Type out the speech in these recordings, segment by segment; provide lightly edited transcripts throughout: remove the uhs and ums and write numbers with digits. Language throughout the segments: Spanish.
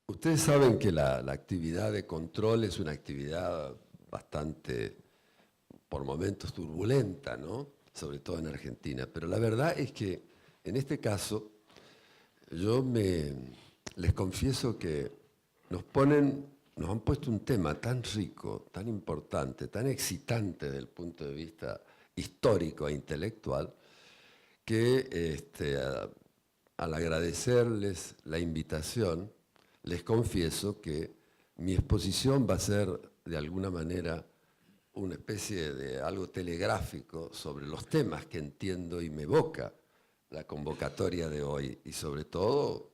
Ustedes saben que la actividad de control es una actividad bastante, por momentos, turbulenta, ¿no? Sobre todo en Argentina. Pero la verdad es que, en este caso, les confieso que nos han puesto un tema tan rico, tan importante, tan excitante desde el punto de vista histórico e intelectual, que al agradecerles la invitación, les confieso que mi exposición va a ser de alguna manera una especie de algo telegráfico sobre los temas que entiendo y me evoca la convocatoria de hoy, y sobre todo,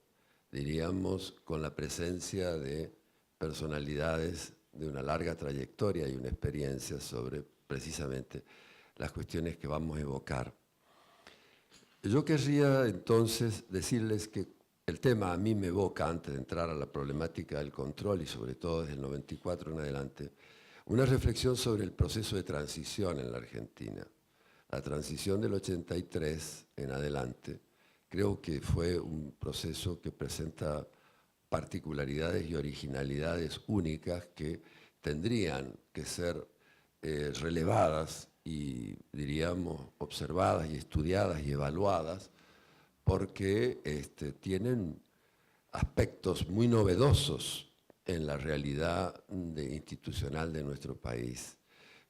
diríamos, con la presencia de personalidades de una larga trayectoria y una experiencia sobre precisamente las cuestiones que vamos a evocar. Yo querría entonces decirles que el tema a mí me evoca, antes de entrar a la problemática del control y sobre todo desde el 94 en adelante, una reflexión sobre el proceso de transición en la Argentina. La transición del 83 en adelante creo que fue un proceso que presenta particularidades y originalidades únicas que tendrían que ser relevadas y, diríamos, observadas y estudiadas y evaluadas, porque tienen aspectos muy novedosos en la realidad institucional de nuestro país.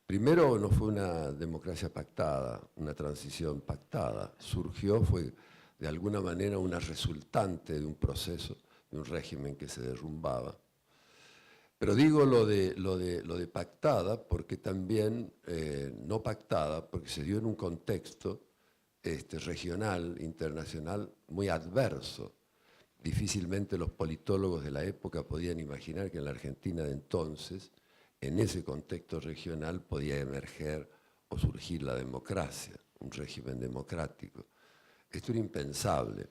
Primero, no fue una democracia pactada, una transición pactada. Surgió, fue de alguna manera una resultante de un proceso, de un régimen que se derrumbaba. Pero digo lo de pactada porque también no pactada, porque se dio en un contexto regional, internacional, muy adverso. Difícilmente los politólogos de la época podían imaginar que en la Argentina de entonces, en ese contexto regional, podía emerger o surgir la democracia, un régimen democrático. Esto era impensable.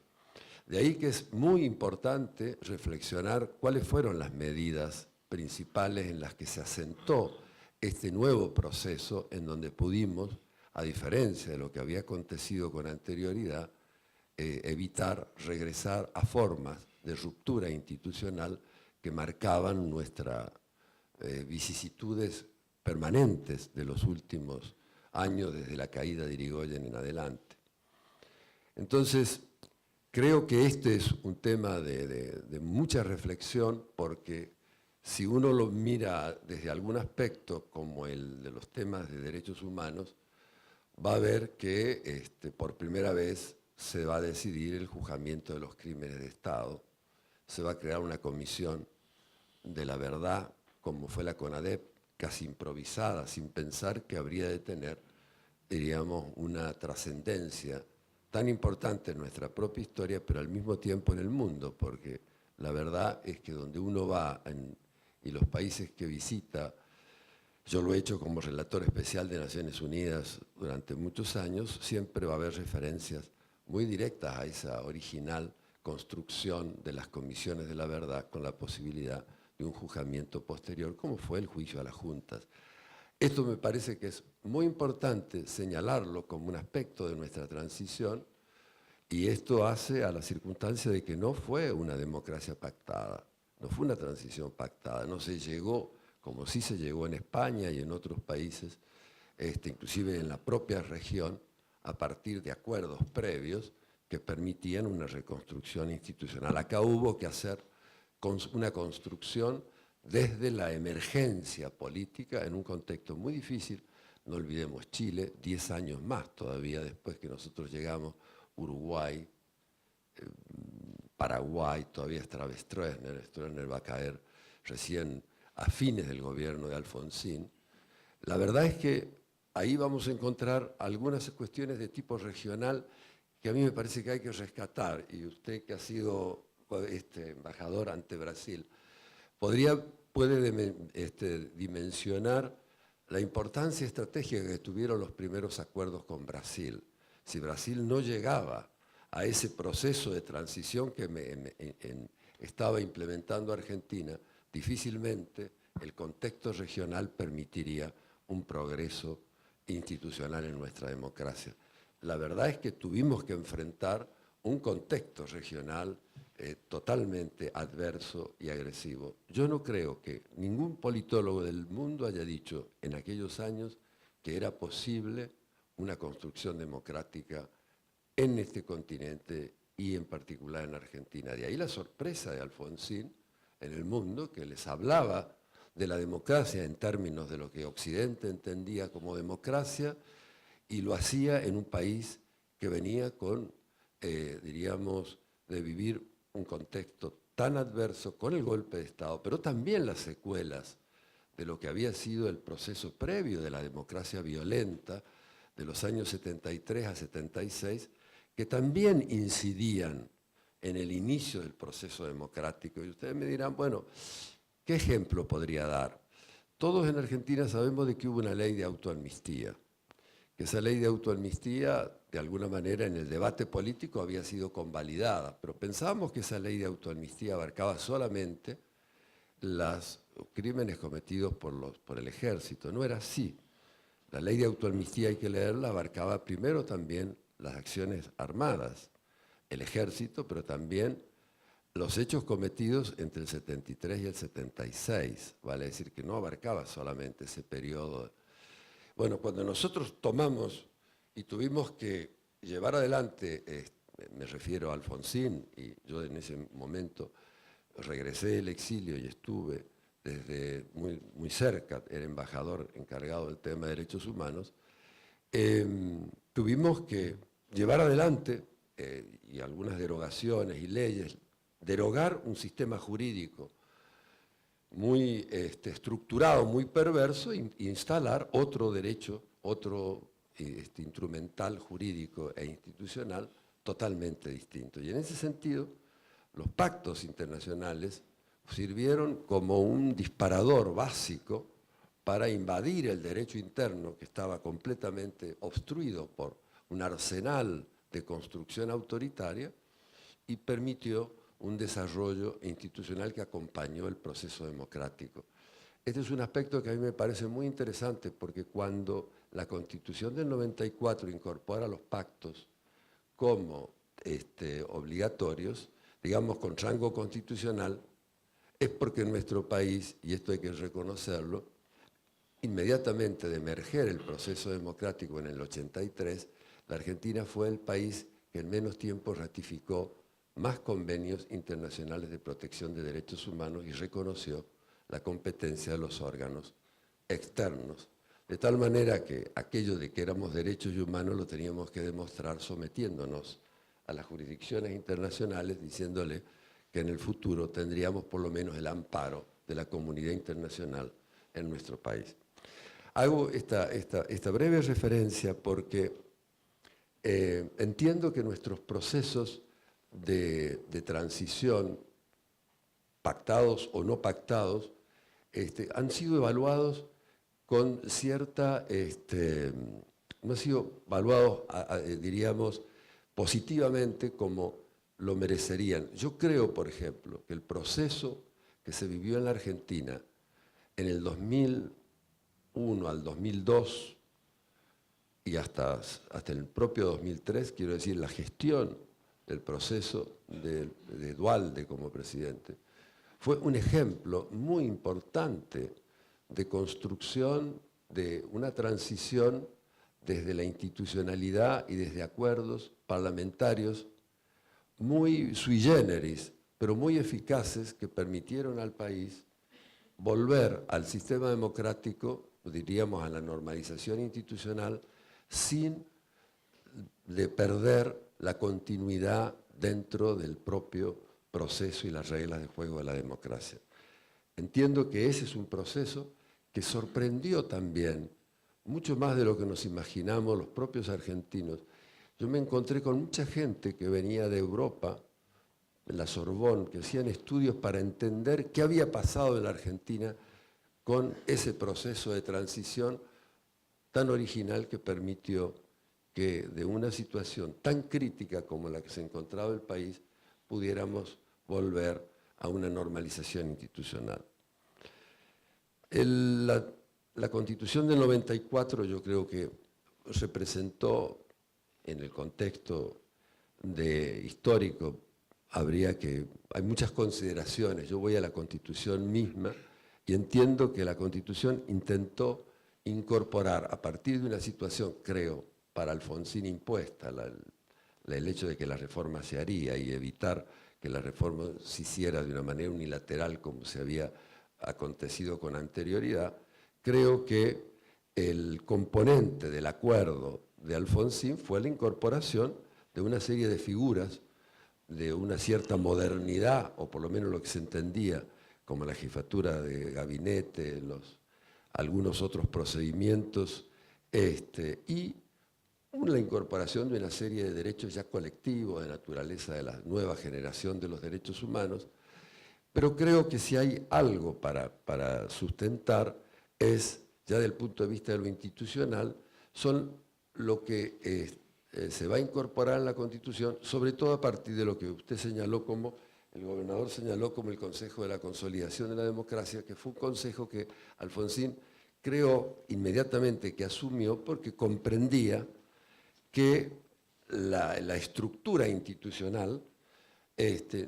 De ahí que es muy importante reflexionar cuáles fueron las medidas principales en las que se asentó este nuevo proceso, en donde pudimos, a diferencia de lo que había acontecido con anterioridad, evitar regresar a formas de ruptura institucional que marcaban nuestras vicisitudes permanentes de los últimos años, desde la caída de Irigoyen en adelante. Entonces, creo que este es un tema de mucha reflexión, porque si uno lo mira desde algún aspecto, como el de los temas de derechos humanos, va a ver que por primera vez se va a decidir el juzgamiento de los crímenes de Estado, se va a crear una comisión de la verdad, como fue la CONADEP, casi improvisada, sin pensar que habría de tener, diríamos, una trascendencia tan importante en nuestra propia historia, pero al mismo tiempo en el mundo, porque la verdad es que donde uno va y los países que visita, yo lo he hecho como relator especial de Naciones Unidas durante muchos años, siempre va a haber referencias muy directas a esa original construcción de las comisiones de la verdad, con la posibilidad de un juzgamiento posterior, como fue el juicio a las juntas. Esto me parece que es muy importante señalarlo como un aspecto de nuestra transición, y esto hace a la circunstancia de que no fue una democracia pactada, no fue una transición pactada, no se llegó, como sí se llegó en España y en otros países, inclusive en la propia región, a partir de acuerdos previos que permitían una reconstrucción institucional. Acá hubo que hacer una construcción desde la emergencia política en un contexto muy difícil. No olvidemos Chile, 10 años más todavía después que nosotros llegamos, Uruguay, Paraguay, todavía estaba Stroessner. Stroessner va a caer recién a fines del gobierno de Alfonsín. La verdad es que ahí vamos a encontrar algunas cuestiones de tipo regional que a mí me parece que hay que rescatar, y usted, que ha sido embajador ante Brasil, puede dimensionar la importancia estratégica que tuvieron los primeros acuerdos con Brasil. Si Brasil no llegaba a ese proceso de transición que estaba implementando Argentina, difícilmente el contexto regional permitiría un progreso institucional en nuestra democracia. La verdad es que tuvimos que enfrentar un contexto regional totalmente adverso y agresivo. Yo no creo que ningún politólogo del mundo haya dicho en aquellos años que era posible una construcción democrática en este continente y en particular en Argentina. De ahí la sorpresa de Alfonsín en el mundo, que les hablaba de la democracia en términos de lo que Occidente entendía como democracia, y lo hacía en un país que venía con, diríamos, de vivir un contexto tan adverso con el golpe de Estado, pero también las secuelas de lo que había sido el proceso previo de la democracia violenta de los años 73 a 76, que también incidían en el inicio del proceso democrático. Y ustedes me dirán, bueno, ¿qué ejemplo podría dar? Todos en Argentina sabemos de que hubo una ley de autoamnistía, que esa ley de autoamnistía, de alguna manera, en el debate político había sido convalidada, pero pensábamos que esa ley de autoamnistía abarcaba solamente los crímenes cometidos por el ejército. No era así. La ley de autoamnistía, hay que leerla, abarcaba primero también las acciones armadas, el ejército, pero también los hechos cometidos entre el 73 y el 76. Vale decir que no abarcaba solamente ese periodo. Bueno, cuando nosotros tomamos y tuvimos que llevar adelante, me refiero a Alfonsín, y yo en ese momento regresé del exilio y estuve desde muy cerca, era embajador encargado del tema de derechos humanos, tuvimos que llevar adelante, y algunas derogaciones y leyes, derogar un sistema jurídico muy estructurado, muy perverso, e instalar otro derecho, otro instrumental jurídico e institucional totalmente distinto. Y en ese sentido, los pactos internacionales sirvieron como un disparador básico para invadir el derecho interno, que estaba completamente obstruido por un arsenal de construcción autoritaria, y permitió un desarrollo institucional que acompañó el proceso democrático. Este es un aspecto que a mí me parece muy interesante, porque cuando la Constitución del 94 incorpora los pactos como obligatorios, digamos con rango constitucional, es porque en nuestro país, y esto hay que reconocerlo, inmediatamente de emerger el proceso democrático en el 83, la Argentina fue el país que en menos tiempo ratificó más convenios internacionales de protección de derechos humanos y reconoció la competencia de los órganos externos. De tal manera que aquello de que éramos derechos humanos lo teníamos que demostrar sometiéndonos a las jurisdicciones internacionales, diciéndole que en el futuro tendríamos por lo menos el amparo de la comunidad internacional en nuestro país. Hago esta breve referencia porque entiendo que nuestros procesos de transición, pactados o no pactados, han sido evaluados con cierta, no han sido evaluados, diríamos, positivamente como lo merecerían. Yo creo, por ejemplo, que el proceso que se vivió en la Argentina en el 2001 al 2002 y hasta el propio 2003, quiero decir, la gestión del proceso de Duhalde como presidente, fue un ejemplo muy importante de construcción de una transición desde la institucionalidad y desde acuerdos parlamentarios muy sui generis, pero muy eficaces, que permitieron al país volver al sistema democrático, diríamos a la normalización institucional, sin perder la continuidad dentro del propio proceso y las reglas de juego de la democracia. Entiendo que ese es un proceso que sorprendió también, mucho más de lo que nos imaginamos los propios argentinos. Yo me encontré con mucha gente que venía de Europa, en la Sorbonne, que hacían estudios para entender qué había pasado en la Argentina con ese proceso de transición tan original que permitió que de una situación tan crítica como la que se encontraba el país pudiéramos volver a una normalización institucional. La Constitución del 94 yo creo que representó en el contexto histórico hay muchas consideraciones. Yo voy a la Constitución misma y entiendo que la Constitución intentó incorporar, a partir de una situación, creo, para Alfonsín impuesta, el hecho de que la reforma se haría y evitar que la reforma se hiciera de una manera unilateral como se había acontecido con anterioridad, creo que el componente del acuerdo de Alfonsín fue la incorporación de una serie de figuras de una cierta modernidad, o por lo menos lo que se entendía como la jefatura de gabinete, algunos otros procedimientos, y la incorporación de una serie de derechos ya colectivos, de naturaleza de la nueva generación de los derechos humanos. Pero creo que si hay algo para sustentar es, ya desde el punto de vista de lo institucional, son lo que se va a incorporar en la Constitución, sobre todo a partir de lo que usted señaló como, el gobernador señaló como el Consejo de la Consolidación de la Democracia, que fue un consejo que Alfonsín creó inmediatamente, que asumió porque comprendía que la estructura institucional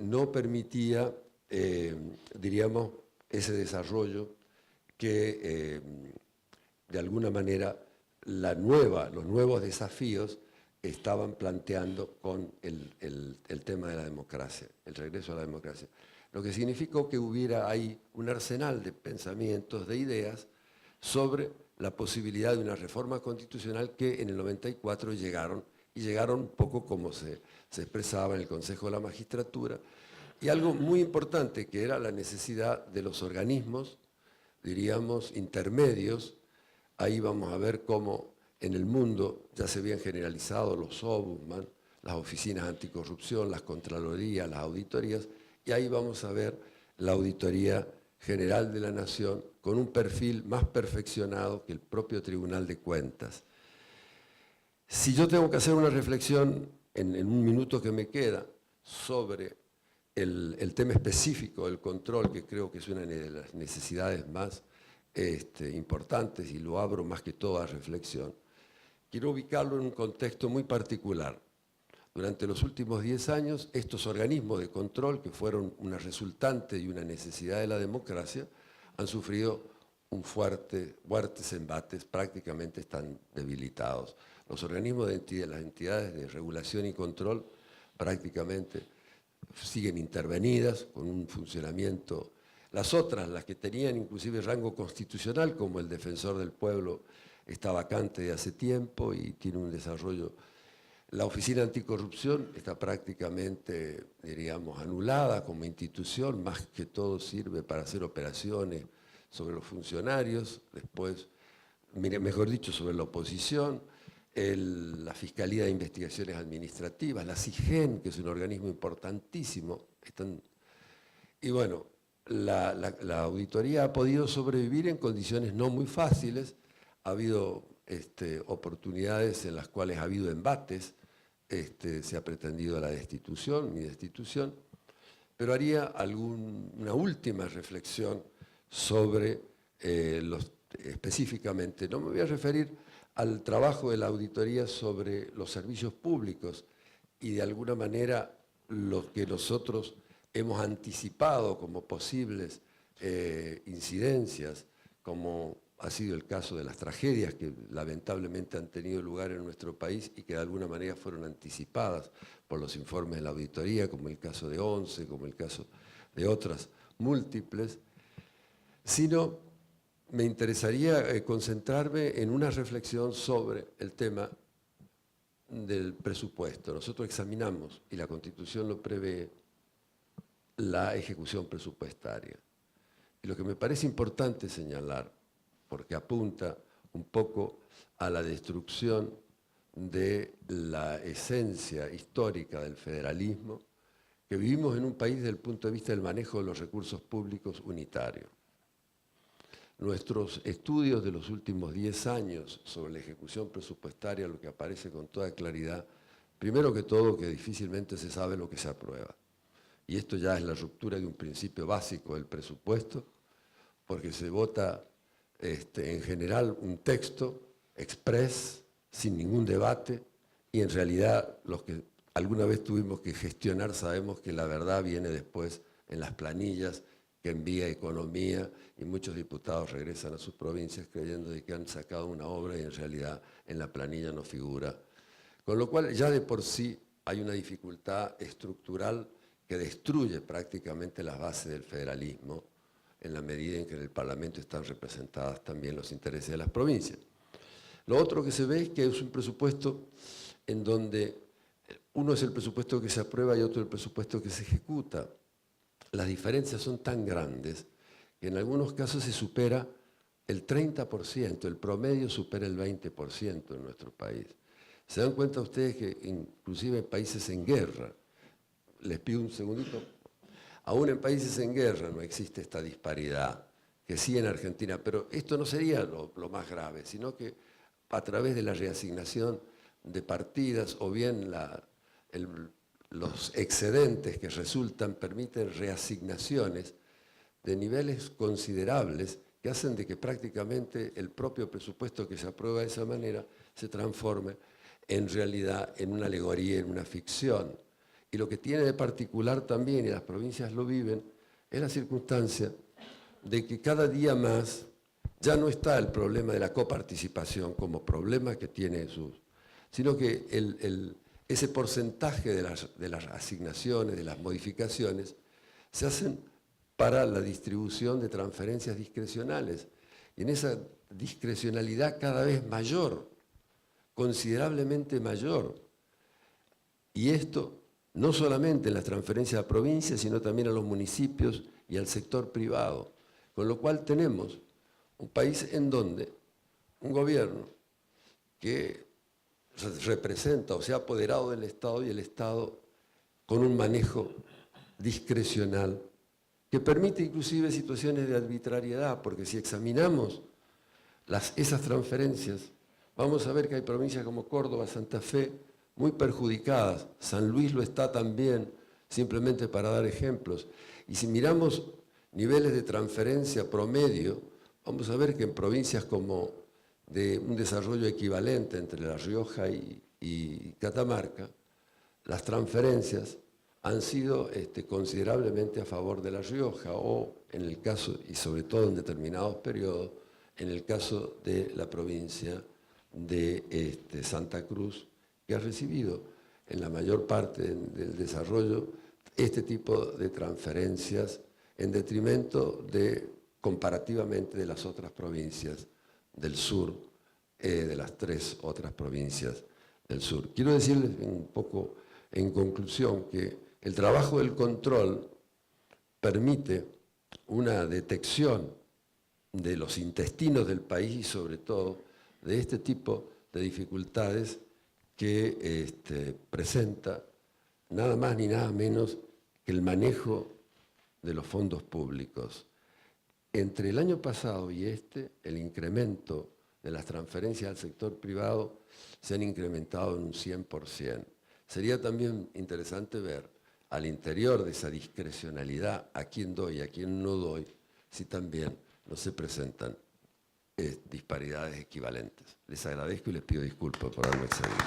no permitía, diríamos, ese desarrollo que de alguna manera los nuevos desafíos estaban planteando con el tema de la democracia, el regreso a la democracia. Lo que significó que hubiera ahí un arsenal de pensamientos, de ideas, sobre la posibilidad de una reforma constitucional que en el 94 llegaron, y llegaron un poco como se expresaba en el Consejo de la Magistratura, y algo muy importante que era la necesidad de los organismos, diríamos, intermedios. Ahí vamos a ver cómo en el mundo ya se habían generalizado los ombudsman, las oficinas anticorrupción, las contralorías, las auditorías, y ahí vamos a ver la Auditoría General de la Nación con un perfil más perfeccionado que el propio Tribunal de Cuentas. Si yo tengo que hacer una reflexión en un minuto que me queda sobre el tema específico del control, que creo que es una de las necesidades más importantes, y lo abro más que todo a reflexión, quiero ubicarlo en un contexto muy particular. Durante los últimos 10 años, estos organismos de control, que fueron una resultante y una necesidad de la democracia, han sufrido fuertes embates, prácticamente están debilitados. Los organismos las entidades de regulación y control prácticamente siguen intervenidas con un funcionamiento. Las otras, las que tenían inclusive rango constitucional, como el Defensor del Pueblo, está vacante de hace tiempo y tiene un desarrollo. La Oficina Anticorrupción está prácticamente, diríamos, anulada como institución, más que todo sirve para hacer operaciones sobre los funcionarios, después, mejor dicho, sobre la oposición. La Fiscalía de Investigaciones Administrativas, la CIGEN, que es un organismo importantísimo. Y bueno, la auditoría ha podido sobrevivir en condiciones no muy fáciles. Ha habido oportunidades en las cuales ha habido embates, se ha pretendido la destitución, mi destitución, pero haría una última reflexión sobre específicamente, no me voy a referir al trabajo de la auditoría sobre los servicios públicos y de alguna manera lo que nosotros hemos anticipado como posibles incidencias, como ha sido el caso de las tragedias que lamentablemente han tenido lugar en nuestro país y que de alguna manera fueron anticipadas por los informes de la auditoría, como el caso de ONCE, como el caso de otras múltiples, sino me interesaría concentrarme en una reflexión sobre el tema del presupuesto. Nosotros examinamos, y la Constitución lo prevé, la ejecución presupuestaria. Y lo que me parece importante señalar, porque apunta un poco a la destrucción de la esencia histórica del federalismo, que vivimos en un país desde el punto de vista del manejo de los recursos públicos unitario. Nuestros estudios de los últimos 10 años sobre la ejecución presupuestaria, lo que aparece con toda claridad, primero que todo, que difícilmente se sabe lo que se aprueba. Y esto ya es la ruptura de un principio básico del presupuesto, porque se vota en general un texto express, sin ningún debate, y en realidad los que alguna vez tuvimos que gestionar, sabemos que la verdad viene después en las planillas que envía Economía, y muchos diputados regresan a sus provincias creyendo de que han sacado una obra y en realidad en la planilla no figura. Con lo cual ya de por sí hay una dificultad estructural que destruye prácticamente las bases del federalismo en la medida en que en el Parlamento están representadas también los intereses de las provincias. Lo otro que se ve es que es un presupuesto en donde uno es el presupuesto que se aprueba y otro el presupuesto que se ejecuta. Las diferencias son tan grandes que en algunos casos se supera el 30%, el promedio supera el 20% en nuestro país. ¿Se dan cuenta ustedes que inclusive en países en guerra, les pido un segundito, aún en países en guerra no existe esta disparidad, que sí en Argentina, pero esto no sería lo más grave, sino que a través de la reasignación de partidas o bien los excedentes que resultan permiten reasignaciones de niveles considerables que hacen de que prácticamente el propio presupuesto que se aprueba de esa manera se transforme en realidad en una alegoría, en una ficción. Y lo que tiene de particular también, y las provincias lo viven, es la circunstancia de que cada día más ya no está el problema de la coparticipación como problema que tiene sino que ese porcentaje de las asignaciones, de las modificaciones, se hacen para la distribución de transferencias discrecionales. Y en esa discrecionalidad cada vez mayor, considerablemente mayor. Y esto no solamente en las transferencias a provincias, sino también a los municipios y al sector privado. Con lo cual tenemos un país en donde un gobierno que representa o se ha apoderado del Estado y el Estado con un manejo discrecional que permite inclusive situaciones de arbitrariedad, porque si examinamos esas transferencias, vamos a ver que hay provincias como Córdoba, Santa Fe, muy perjudicadas. San Luis lo está también, simplemente para dar ejemplos. Y si miramos niveles de transferencia promedio, vamos a ver que en provincias como de un desarrollo equivalente entre La Rioja y Catamarca, las transferencias han sido considerablemente a favor de La Rioja, o en el caso, y sobre todo en determinados periodos, en el caso de la provincia de Santa Cruz, que ha recibido en la mayor parte del desarrollo este tipo de transferencias en detrimento comparativamente de las otras provincias del sur, de las 3 otras provincias del sur. Quiero decirles un poco en conclusión que el trabajo del control permite una detección de los intestinos del país y sobre todo de este tipo de dificultades que presenta nada más ni nada menos que el manejo de los fondos públicos. Entre el año pasado y el incremento de las transferencias al sector privado se han incrementado en un 100%. Sería también interesante ver al interior de esa discrecionalidad a quién doy y a quién no doy, si también no se presentan disparidades equivalentes. Les agradezco y les pido disculpas por haberme excedido.